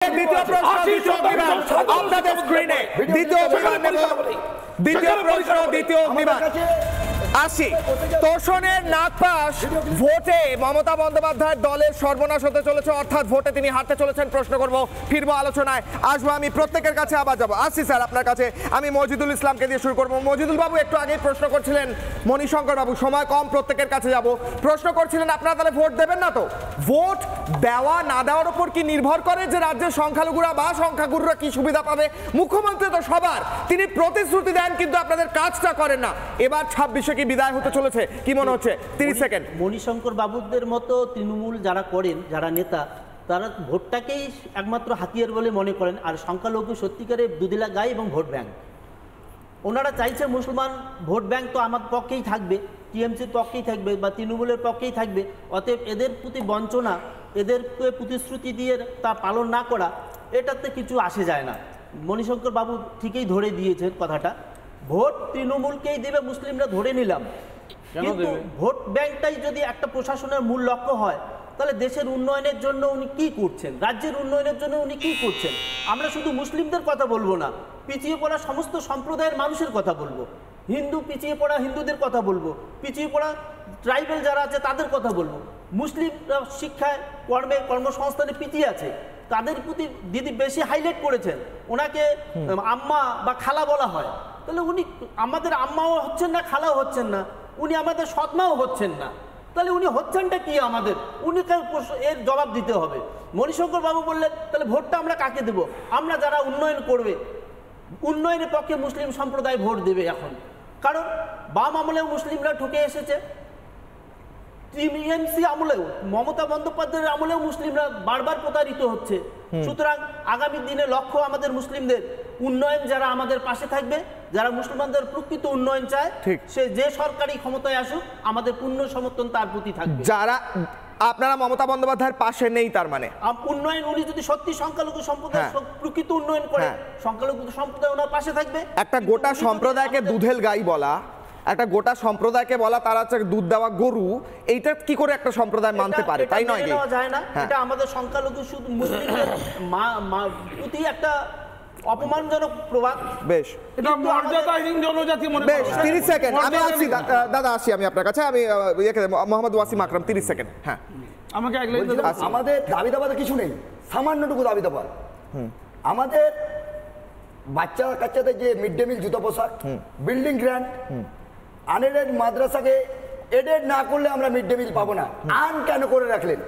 দ্বিতীয় প্রশ্ন আপনাদের স্ক্রিনে দ্বিতীয় অগ্নিবাণ আসি। তোষণের নাগপাশ ভোটে মমতা বন্দ্যোপাধ্যায়ের দলের সর্বনাশ হতে চলেছে, অর্থাৎ ভোটে তিনি হারতে চলেছেন। প্রশ্ন করব, ফিরবো আলোচনায়, আসবো আমি প্রত্যেকের কাছে, আবার যাবো। আসছি স্যার আপনার কাছে, আমি মজিদুল ইসলামকে দিয়ে শুরু করবো। মজিদুল বাবু, একটু আগে প্রশ্ন করছিলেন মণিশঙ্কর বাবু, সময় কম, প্রত্যেকের কাছে যাব। প্রশ্ন করছিলেন আপনারা তাহলে ভোট দেবেন না তো? ভোট দেওয়া না দেওয়ার উপর কি নির্ভর করে যে রাজ্যের সংখ্যালঘুরা বা সংখ্যাগুরুরা কি সুবিধা পাবে? মুখ্যমন্ত্রী তো সবার, তিনি প্রতিশ্রুতি দেন কিন্তু আপনাদের কাজটা করেন না। এবার 26-এ কি বিদায় হতে চলেছে, কি মনে হচ্ছে? 30 সেকেন্ড। মণিশঙ্কর বাবুদের মতো তৃণমূল যারা করেন, যারা নেতা, তারা ভোটটাকেই একমাত্র হাতিয়ার বলে মনে করেন, আর সংখ্যালঘু সত্যিকারের দুদিলা গায়ে এবং ভোট ব্যাংক। ওনারা চাইছে মুসলমান ভোট ব্যাংক তো আমার পক্ষেই থাকবে, টিএমসির পক্ষেই থাকবে বা তৃণমূলের পক্ষেই থাকবে। অতএব এদের প্রতি বঞ্চনা, এদেরকে প্রতিশ্রুতি দিয়ে তা পালন না করা, এটাতে কিছু আসে যায় না। মণিশঙ্কর বাবু ঠিকই ধরে দিয়েছেন কথাটা, ভোট তৃণমূলকেই দেবে মুসলিমরা, ধরে নিলাম, কিন্তু ভোট ব্যাংকটাই যদি একটা প্রশাসনের মূল লক্ষ্য হয়, তাহলে দেশের উন্নয়নের জন্য উনি কি করছেন, রাজ্যের উন্নয়নের জন্য উনি কি করছেন? আমরা শুধু মুসলিমদের কথা বলবো না, পিছিয়ে পড়া সমস্ত সম্প্রদায়ের মানুষের কথা বলবো। হিন্দু পিছিয়ে পড়া হিন্দুদের কথা বলবো, পিছিয়ে পড়া ট্রাইবেল যারা আছে তাদের কথা বলবো। মুসলিমরা শিক্ষায়, কর্মে, কর্মসংস্থানে পিছিয়ে আছে, তাদের প্রতি দিদি বেশি হাইলাইট করেছেন। ওনাকে আম্মা বা খালা বলা হয়, তাহলে উনি আমাদের আম্মাও হচ্ছেন না, খালাও হচ্ছেন না, উনি আমাদের সৎমাও হচ্ছেন না, তাহলে উনি হচ্ছেনটা কি আমাদের? উনিকে এর জবাব দিতে হবে। মণিশঙ্কর বাবু বললেন তাহলে ভোটটা আমরা কাকে দেব? আমরা যারা উন্নয়ন করবে, উন্নয়নের পক্ষে মুসলিম সম্প্রদায় ভোট দেবে এখন, কারণ বাম আমলেও মুসলিমরা ঠকে এসেছে, টিএমসি আমলেও, মমতা বন্দ্যোপাধ্যায়ের আমলেও মুসলিমরা বারবার প্রতারিত হচ্ছে। সুতরাং আগামী দিনে লক্ষ্য আমাদের মুসলিমদের উন্নয়ন, যারা আমাদের পাশে থাকবে, যারা মুসলমানদের প্রকৃত উন্নয়ন চায়, সে যে সরকারি ক্ষমতায় আসুক, আমাদের পূর্ণ সমর্থন তার প্রতি থাকবে। যারা আপনারা মমতা বন্দ্যোপাধ্যায়ের পাশে নেই, তার মানে উন্নয়ন, উনি যদি সত্যি সংখ্যালঘু সম্প্রদায় প্রকৃত উন্নয়ন করে, সংখ্যালঘু সম্প্রদায় ওনার পাশে থাকবে। একটা গোটা সম্প্রদায়কে দুধেল গাই বলা, একটা গোটা সম্প্রদায়কে বলা তারা হচ্ছে দুধ দেওয়া গরু, এইটা কি করে একটা সম্প্রদায় মানতে পারে? তাই নয়, যায় না। এটা আমাদের সংখ্যালঘু শুধু মুসলিমদের প্রতি একটা অপমানজনক প্রভাব। বেশ, এটা মর্যাদাহীন জনজাতি মনে বেশ। 30 সেকেন্ড আমি আসছি দাদা, আসি আমি আপনার কাছে। আমি মোহাম্মদ ওয়াসিম আকরাম, 30 সেকেন্ড। হ্যাঁ, আমাকে আমাদের দাবি দাবা কিছু নেই, সামান্যটুকু দাবি দাবা। আমাদের বাচ্চা কাচ্চাদের যে মিড ডে মিল, জুতো পোশাক, বিল্ডিং গ্র্যান্ড, আনএডেড মাদ্রাসাকে এডেড না করলে আমরা মিড ডে মিল পাবো না। আন কেন করে রাখলেন?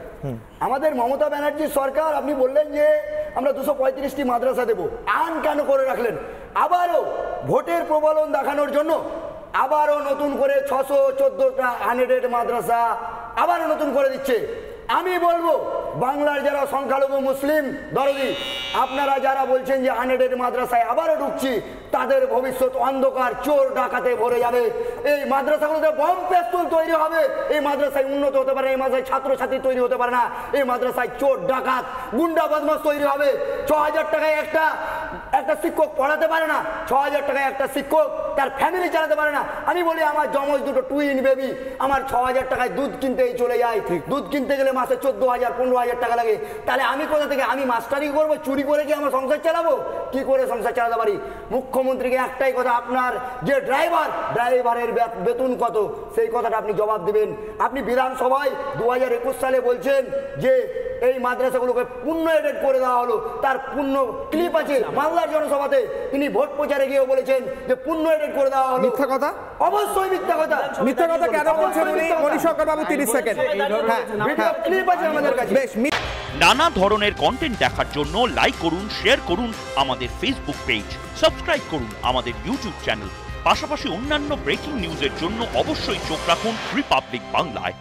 আমাদের মমতা ব্যানার্জির সরকার, আপনি বললেন যে আমরা 235টি মাদ্রাসা দেব, আন কেন করে রাখলেন? আবারও ভোটের প্রবলন দেখানোর জন্য আবারও নতুন করে 614টা আনএডেড মাদ্রাসা আবারও নতুন করে দিচ্ছে। আমি বলবো বাংলার যারা সংখ্যালঘু মুসলিম দরদি, আপনারা যারা বলছেন যে আনএডেড মাদ্রাসায় আবারও ঢুকছি, তাদের ভবিষ্যৎ অন্ধকার, চোর ডাকাতে ভরে যাবে। এই মাদ্রাসাগুলোতে বম পেস্তল তৈরি হবে, এই মাদ্রাসায় উন্নত হতে পারে, এই মাদ্রাসায় ছাত্রছাত্রী তৈরি হতে পারে না, এই মাদ্রাসায় চোর ডাকাত গুন্ডা বদমাশ তৈরি হবে। 6000 টাকায় একটা শিক্ষক পড়াতে পারে না, 6000 টাকায় একটা শিক্ষক তার ফ্যামিলি চালাতে পারে না। আমি বলি আমার জমজ দুটো টুইন বেবি, আমার 6000 টাকায় দুধ কিনতেই চলে যায়, দুধ কিনতে গেলে মাসে 14,000 15,000 টাকা লাগে। তাহলে আমি কোথা থেকে, আমি মাস্টারি করবো, চুরি করে কি আমার সংসার চালাবো? কি করে সংসার চালাতে পারি? মুখ্যমন্ত্রীকে একটাই কথা, আপনার যে ড্রাইভারের বেতন কত, সেই কথাটা আপনি জবাব দেবেন। আপনি বিধানসভায় 2021 সালে বলছেন যে এই মাদ্রাসাগুলোকে পূর্ণ এডেড করে দেওয়া হলো, তার পূর্ণ ক্লিপ আছে মালদার জনসভাতে, তিনি ভোট প্রচারে গিয়ে বলেছেন যে পূর্ণ এডেড করে দেওয়া হলো। মিথ্যা কথা? অবশ্যই মিথ্যা কথা। মিথ্যা কথা কেন বলছেন উনি? মণিশঙ্কর বাবু, 30 সেকেন্ড। হ্যাঁ, ক্লিপ আছে আমাদের কাছে। বেশ। নানা ধরনের কন্টেন্ট দেখার জন্য লাইক করুন, শেয়ার করুন আমাদের ফেসবুক পেজ, সাবস্ক্রাইব করুন আমাদের ইউটিউব চ্যানেল। পাশাপাশি অন্যান্য ব্রেকিং নিউজের জন্য অবশ্যই চোখ রাখুন রিপাবলিক বাংলায়।